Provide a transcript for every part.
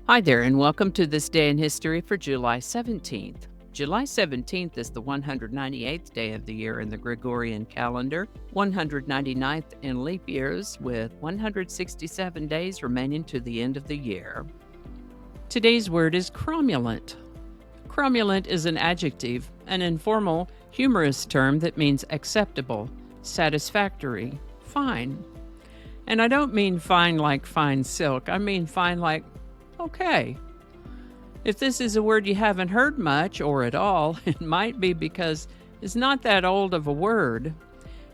Hi there, and welcome to this day in history for July 17th. July 17th is the 198th day of the year in the Gregorian calendar, 199th in leap years, with 167 days remaining to the end of the year. Today's word is cromulent. Cromulent is an adjective, an informal, humorous term that means acceptable, satisfactory, fine. And I don't mean fine like fine silk, I mean fine like okay. If this is a word you haven't heard much or at all, it might be because it's not that old of a word.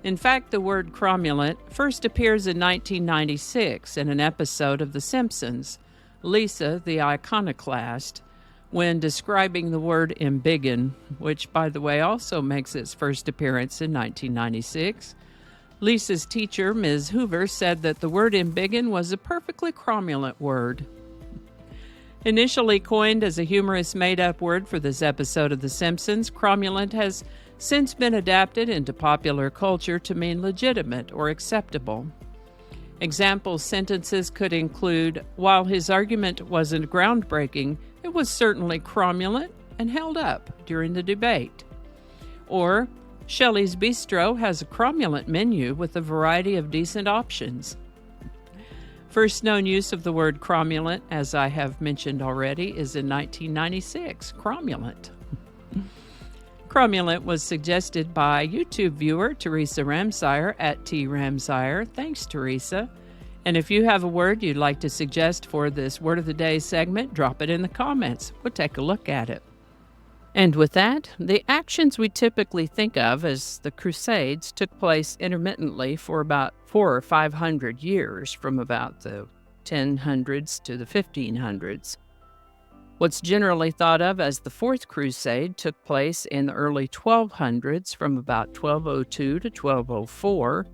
In fact, the word cromulent first appears in 1996 in an episode of The Simpsons, Lisa the Iconoclast, when describing the word embiggen, which, by the way, also makes its first appearance in 1996. Lisa's teacher, Ms. Hoover, said that the word embiggen was a perfectly cromulent word. Initially coined as a humorous made-up word for this episode of The Simpsons, cromulent has since been adapted into popular culture to mean legitimate or acceptable. Example sentences could include, while his argument wasn't groundbreaking, it was certainly cromulent and held up during the debate. Or, Shelley's Bistro has a cromulent menu with a variety of decent options. First known use of the word cromulent, as I have mentioned already, is in 1996, cromulent. Cromulent was suggested by YouTube viewer Teresa Ramsire at @TRamsire. Thanks, Teresa. And if you have a word you'd like to suggest for this Word of the Day segment, drop it in the comments. We'll take a look at it. And with that, the actions we typically think of as the Crusades took place intermittently for about 400 or 500 years, from about the 1000s to the 1500s. What's generally thought of as the Fourth Crusade took place in the early 1200s, from about 1202 to 1204.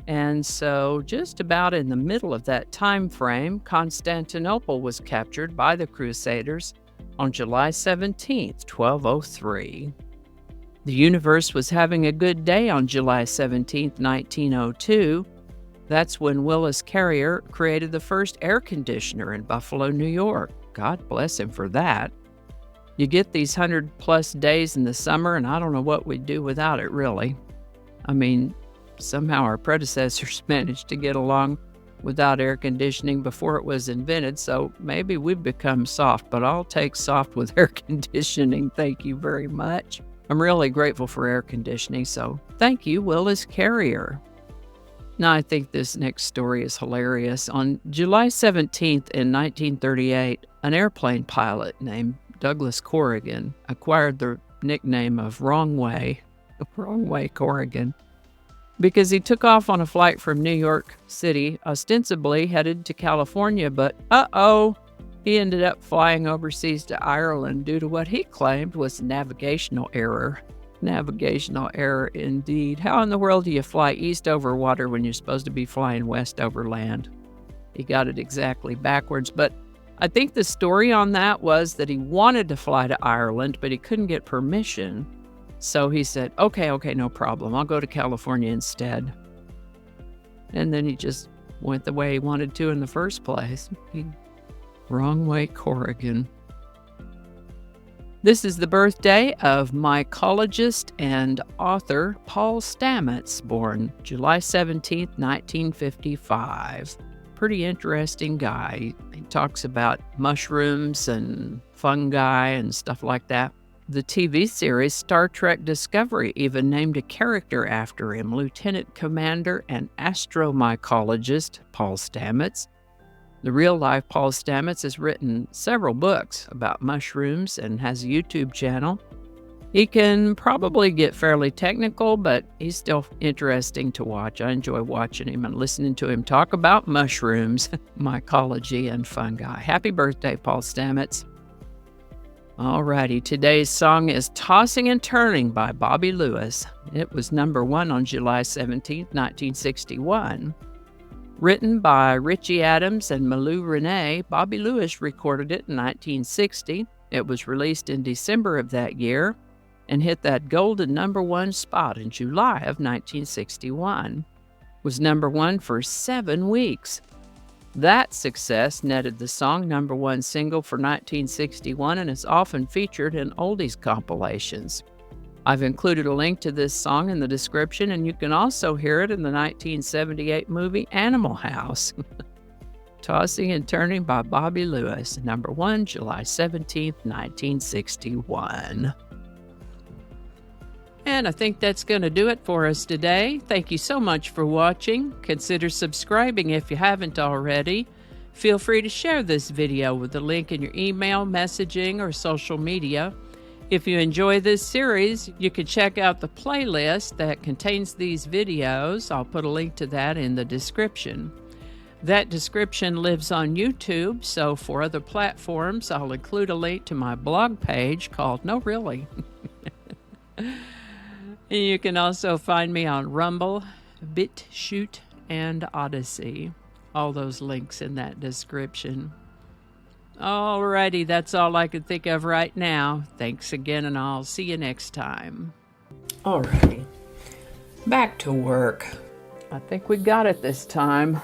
And so just about in the middle of that time frame, Constantinople was captured by the Crusaders on July 17, 1203. The universe was having a good day on July 17, 1902. That's when Willis Carrier created the first air conditioner in Buffalo, New York. God bless him for that. You get these 100-plus days in the summer, and I don't know what we'd do without it, really. I mean, somehow our predecessors managed to get along without air conditioning before it was invented, so maybe we've become soft, but I'll take soft with air conditioning. Thank you very much. I'm really grateful for air conditioning, so thank you, Willis Carrier. Now, I think this next story is hilarious. On July 17th in 1938, an airplane pilot named Douglas Corrigan acquired the nickname of Wrong Way Corrigan, because he took off on a flight from New York City, ostensibly headed to California, but he ended up flying overseas to Ireland due to what he claimed was navigational error. Navigational error indeed. How in the world do you fly east over water when you're supposed to be flying west over land? He got it exactly backwards, but I think the story on that was that he wanted to fly to Ireland, but he couldn't get permission. So he said, okay, no problem. I'll go to California instead. And then he just went the way he wanted to in the first place. Wrong Way Corrigan. This is the birthday of mycologist and author Paul Stamets, born July 17, 1955. Pretty interesting guy. He talks about mushrooms and fungi and stuff like that. The TV series Star Trek Discovery even named a character after him, Lieutenant Commander and astromycologist Paul Stamets. The real-life Paul Stamets has written several books about mushrooms and has a YouTube channel. He can probably get fairly technical, but he's still interesting to watch. I enjoy watching him and listening to him talk about mushrooms, mycology, and fungi. Happy birthday, Paul Stamets. Alrighty, today's song is Tossin Turnin by Bobby Lewis. It was number 1 on July 17, 1961. Written by Richie Adams and Malou Renee, Bobby Lewis recorded it in 1960. It was released in December of that year and hit that golden number 1 spot in July of 1961. Was number 1 for 7 weeks. That success netted the song #1 single for 1961 and is often featured in oldies compilations. I've included a link to this song in the description, and you can also hear it in the 1978 movie Animal House. Tossin Turnin by Bobby Lewis, #1, July 17, 1961. And I think that's going to do it for us today. Thank you so much for watching. Consider subscribing if you haven't already. Feel free to share this video with the link in your email, messaging, or social media. If you enjoy this series, you can check out the playlist that contains these videos. I'll put a link to that in the description. That description lives on YouTube, so for other platforms, I'll include a link to my blog page called No Really. You can also find me on Rumble, BitChute, and Odyssey. All those links in that description. Alrighty, that's all I can think of right now. Thanks again, and I'll see you next time. Alrighty, back to work. I think we got it this time.